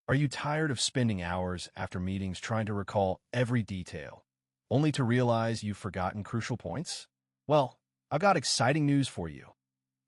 Are you tired of spending hours after meetings trying to recall every detail, only to realize you've forgotten crucial points? Well, I've got exciting news for you.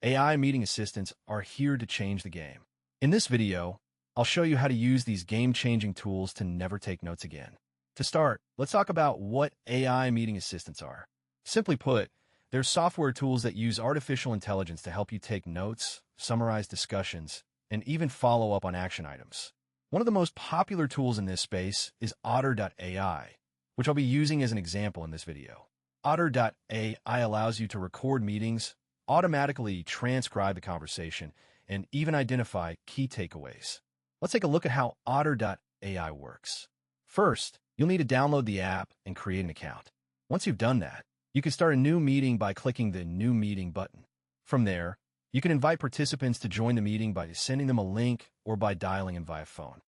AI meeting assistants are here to change the game. In this video, I'll show you how to use these game-changing tools to never take notes again. To start, let's talk about what AI meeting assistants are. Simply put, they're software tools that use artificial intelligence to help you take notes, summarize discussions, and even follow up on action items. One of the most popular tools in this space is Otter.ai, which I'll be using as an example in this video. Otter.ai allows you to record meetings, automatically transcribe the conversation, and even identify key takeaways. Let's take a look at how Otter.ai works. First, you'll need to download the app and create an account. Once you've done that, you can start a new meeting by clicking the New Meeting button. From there, you can invite participants to join the meeting by sending them a link or by dialing in via phone.